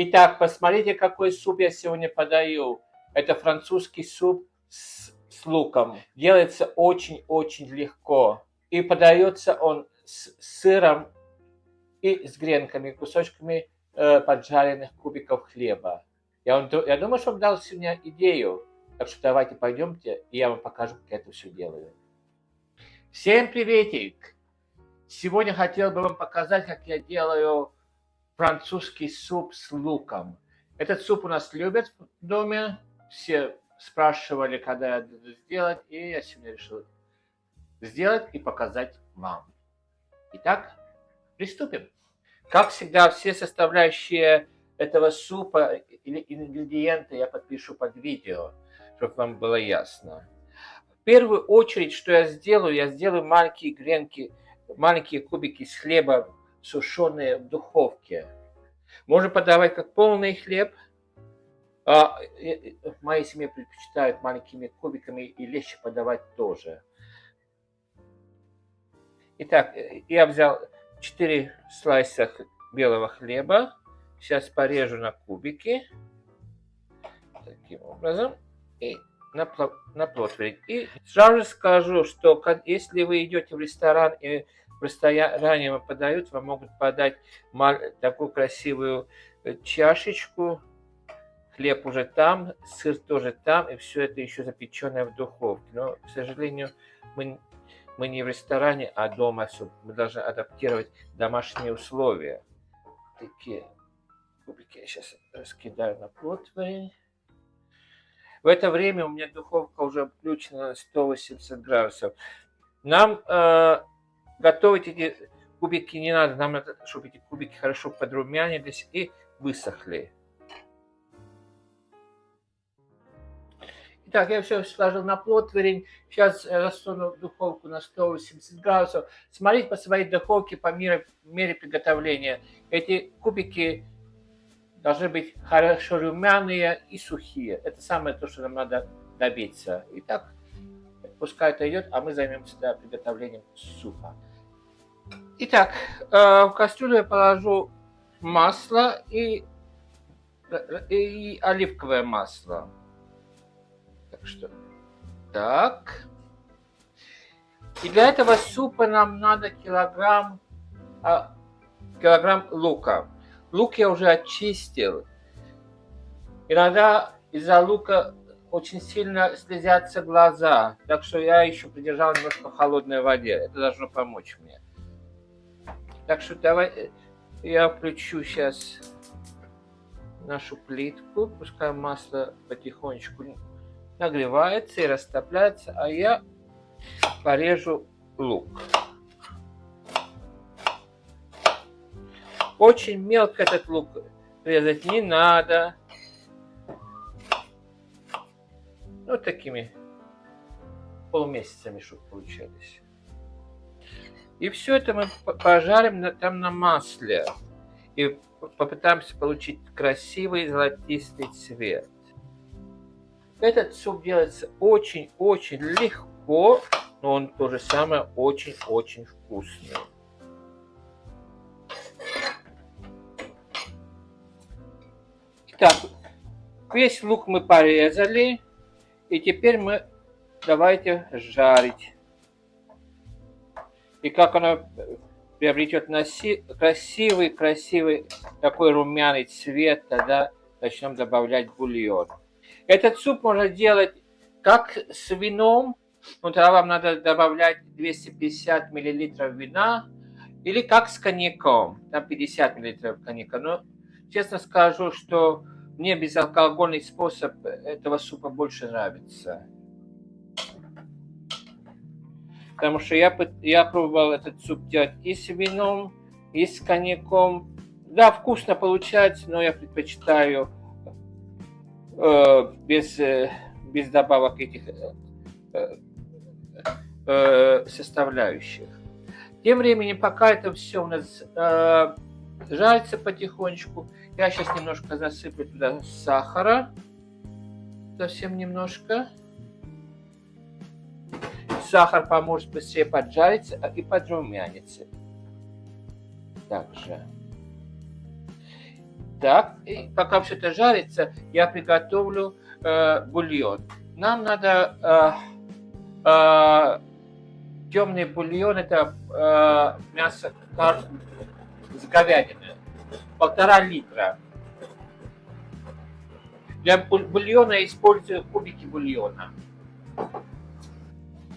Итак, посмотрите, какой суп я сегодня подаю. Это французский суп с луком. Делается очень-очень легко. И подается он с сыром и с гренками, кусочками поджаренных кубиков хлеба. Я думаю, что вам дал сегодня идею. Так что давайте пойдемте, и я вам покажу, как я это все делаю. Всем приветик! Сегодня хотел бы вам показать, как я делаю французский суп с луком. Этот суп у нас любят в доме. Все спрашивали, когда я буду сделать, и я сегодня решил сделать и показать вам. Итак, приступим. Как всегда, все составляющие этого супа или ингредиенты я подпишу под видео, чтобы вам было ясно. В первую очередь, что я сделаю маленькие гренки, маленькие кубики с хлеба, сушеные в духовке. Можно подавать как полный хлеб. В моей семье предпочитают маленькими кубиками и легче подавать тоже. Итак, я взял 4 слайса белого хлеба. Сейчас порежу на кубики. Таким образом. И на плотве. И сразу скажу, что если вы идете в ресторан и в ресторане вам подают, вам могут подать такую красивую чашечку. Хлеб уже там, сыр тоже там, и все это еще запеченное в духовке. Но, к сожалению, мы не в ресторане, а дома. Мы должны адаптировать домашние условия. Такие кубики я сейчас раскидаю на плотве. В это время у меня духовка уже включена на 180 градусов. Нам готовить эти кубики не надо. Нам надо, чтобы эти кубики хорошо подрумянились и высохли. Итак, я все сложил на плотверень. Сейчас рассуну духовку на 180 градусов. Смотрите по своей духовке по мере приготовления. Эти кубики должны быть хорошо румяные и сухие. Это самое то, что нам надо добиться. Итак, пускай это идет, а мы займемся приготовлением супа. Итак, в кастрюлю я положу масло и оливковое масло. Так. И для этого супа нам надо килограмм лука. Лук я уже очистил. Иногда из-за лука очень сильно слезятся глаза. Так что я еще придержал немножко в холодной воде. Это должно помочь мне. Так что давай я включу сейчас нашу плитку. Пускай масло потихонечку нагревается и растопляется, а я порежу лук. Очень мелко этот лук резать не надо. Вот такими полумесяцами, чтобы получались. И все это мы пожарим там на масле. И попытаемся получить красивый золотистый цвет. Этот суп делается очень-очень легко, но он то же самое очень-очень вкусный. Итак, весь лук мы порезали, и теперь мы давайте жарить. И как оно приобретет красивый такой румяный цвет, тогда начнем добавлять бульон. Этот суп можно делать как с вином, но тогда вам надо добавлять 250 мл вина, или как с коньяком, там 50 мл коньяка. Но честно скажу, что мне безалкогольный способ этого супа больше нравится. Потому что я пробовал этот суп делать и с вином, и с коньяком. Да, вкусно получается, но я предпочитаю без добавок этих составляющих. Тем временем, пока это все у нас жарится потихонечку, я сейчас немножко засыплю туда сахара. Совсем немножко. Сахар поможет быстрее поджариться и подрумяниться. Также. Так, и пока все это жарится, я приготовлю бульон. Нам надо темный бульон, это мясо с говядины, 1,5 литра. Для бульона я использую кубики бульона.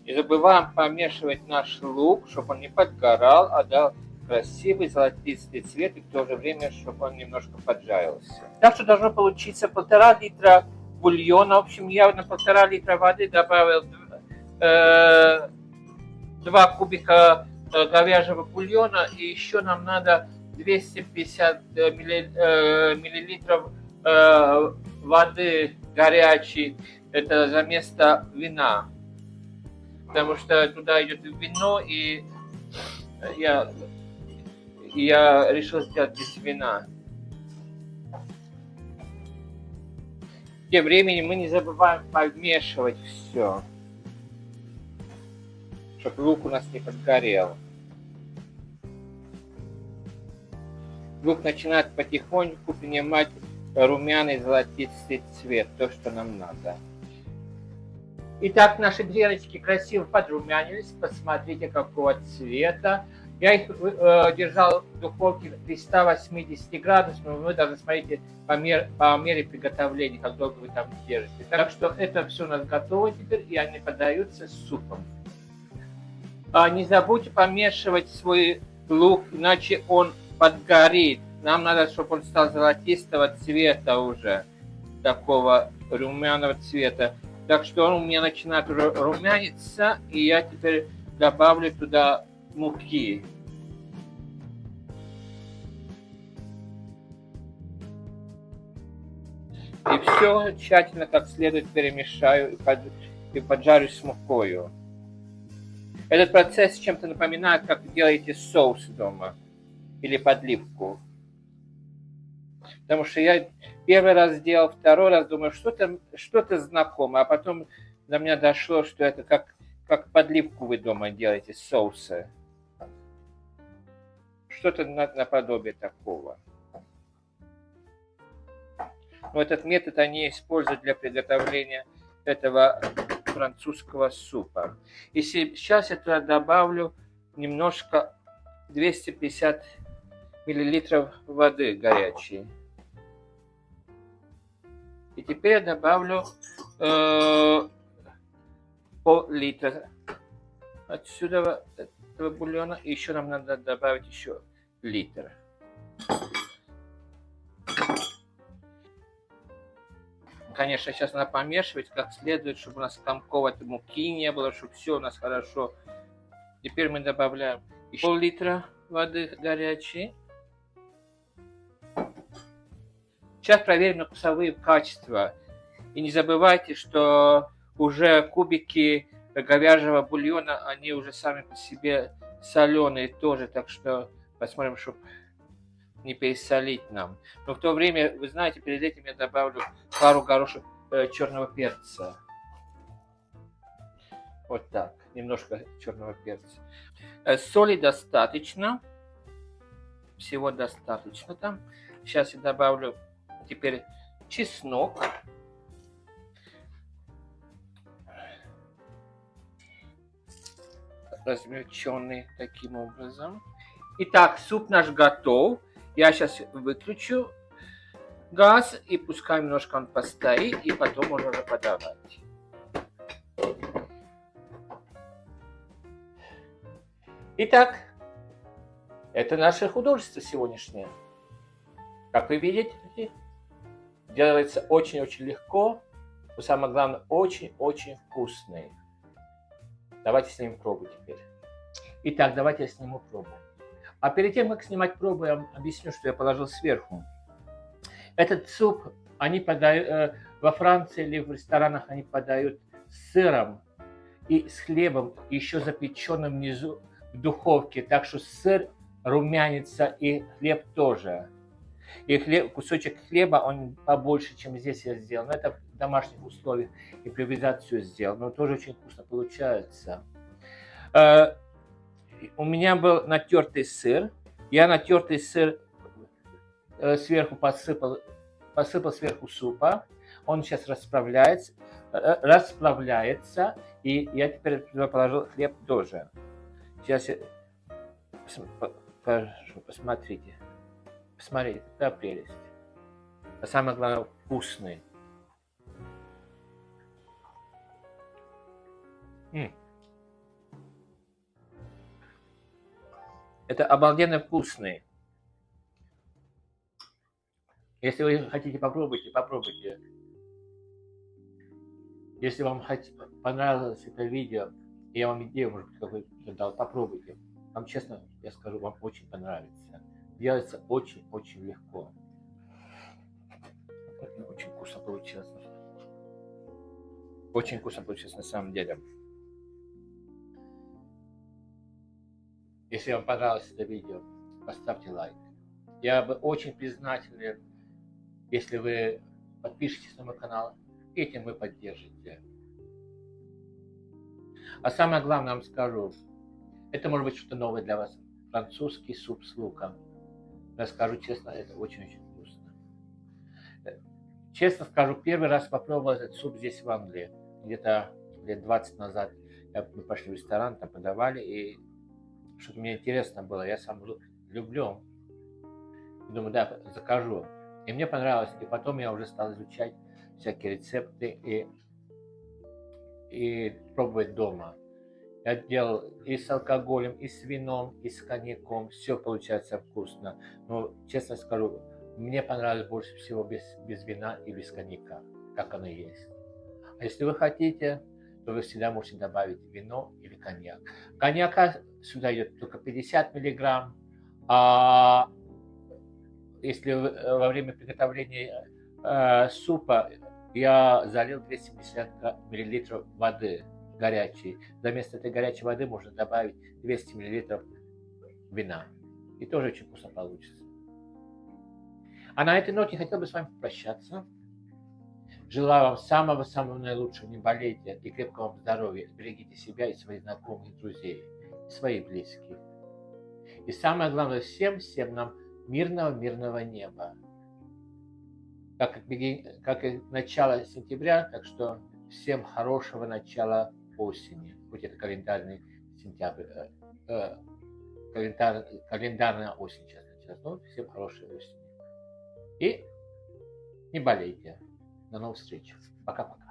Не забываем помешивать наш лук, чтобы он не подгорал, а дал красивый золотистый цвет, и в то же время, чтобы он немножко поджарился. Так что должно получиться 1,5 литра бульона. В общем, я на 1,5 литра воды добавил 2 кубика говяжьего бульона, и еще нам надо 250 миллилитров воды горячей, это за место вина, потому что туда идет вино, и я решил сделать без вина. Тем временем мы не забываем помешивать все, чтобы лук у нас не подгорел. Лук начинает потихоньку принимать румяный золотистый цвет, то, что нам надо. Итак, наши греночки красиво подрумянились. Посмотрите, какого цвета. Я их держал в духовке при 180 градусах, но вы даже смотрите по мере приготовления, как долго вы там держите. Так что это все у нас готово теперь, и они подаются с супом. Не забудьте помешивать свой лук, иначе он подгорит. Нам надо, чтобы он стал золотистого цвета уже, такого румяного цвета. Так что он у меня начинает румяниться, и я теперь добавлю туда муки. И все тщательно как следует перемешаю и поджарю с мукою. Этот процесс чем-то напоминает, как вы делаете соус дома или подливку. Потому что я первый раз сделал, второй раз думаю, что-то знакомое, а потом до меня дошло, что это как подливку вы дома делаете, соусы. Что-то наподобие такого. Но этот метод они используют для приготовления этого французского супа. И сейчас я туда добавлю немножко 250 миллилитров воды горячей. И теперь я добавлю пол-литра отсюда этого бульона. И еще нам надо добавить еще литр. Конечно, сейчас надо помешивать как следует, чтобы у нас комков муки не было, чтобы все у нас хорошо. Теперь мы добавляем еще пол-литра воды горячей. Сейчас проверим на вкусовые качества. И не забывайте, что уже кубики говяжьего бульона, они уже сами по себе соленые тоже. Так что посмотрим, чтобы не пересолить нам. Но в то время, вы знаете, перед этим я добавлю пару горошек черного перца. Вот так. Немножко черного перца. Соли достаточно. Всего достаточно там. Сейчас я добавлю теперь чеснок. Размельченный таким образом. Итак, суп наш готов. Я сейчас выключу газ и пускай немножко он постоит, и потом можно уже подавать. Итак, это наше художество сегодняшнее. Как вы видите, делается очень-очень легко, но самое главное, очень-очень вкусный. Давайте снимем пробу теперь. Итак, давайте я сниму пробу. А перед тем, как снимать пробу, я вам объясню, что я положил сверху. Этот суп они подают во Франции или в ресторанах, они подают с сыром и с хлебом, еще запеченным внизу в духовке. Так что сыр румянится и хлеб тоже. И кусочек хлеба, он побольше, чем здесь я сделал. Но это в домашних условиях импровизацию сделал. Но тоже очень вкусно получается. У меня был натертый сыр. Я натертый сыр сверху посыпал сверху супа. Он сейчас расправляется. И я теперь туда положил хлеб тоже. Сейчас я покажу, посмотрите. Посмотрите, какая прелесть. А самое главное, вкусный. Это обалденно вкусный. Если вы хотите, попробуйте. Если вам понравилось это видео, я вам идею, может быть, какую-то дал, попробуйте. Вам честно, я скажу, вам очень понравится. Делается очень-очень легко. Очень вкусно получилось. Очень вкусно получилось на самом деле. Если вам понравилось это видео, поставьте лайк. Я бы очень признателен, если вы подпишетесь на мой канал, этим вы поддержите. А самое главное вам скажу, это может быть что-то новое для вас. Французский суп с луком. Я скажу честно, это очень-очень вкусно. Честно скажу, первый раз попробовал этот суп здесь в Англии. Где-то лет 20 назад. Мы пошли в ресторан, там подавали, и что-то мне интересно было. Я сам люблю. И думаю, да, закажу. И мне понравилось. И потом я уже стал изучать всякие рецепты и пробовать дома. Я делал и с алкоголем, и с вином, и с коньяком. Все получается вкусно. Но, честно скажу, мне понравилось больше всего без вина и без коньяка, как оно есть. А если вы хотите, то вы всегда можете добавить вино или коньяк. Коньяка сюда идет только 50 миллиграмм. А если во время приготовления супа я залил 250 миллилитров воды горячей. Вместо этой горячей воды можно добавить 200 миллилитров вина. И тоже очень вкусно получится. А на этой ноте хотел бы с вами попрощаться. Желаю вам самого-самого наилучшего. Не болейте и крепкого вам здоровья. Берегите себя и своих знакомых, друзей, и своих близких. И самое главное, всем нам мирного неба. Как и начало сентября, так что всем хорошего начала осени. Хоть это календарный сентябрь, календарная осень сейчас началась. Но всем хорошей осени. И не болейте. До новых встреч. Пока-пока.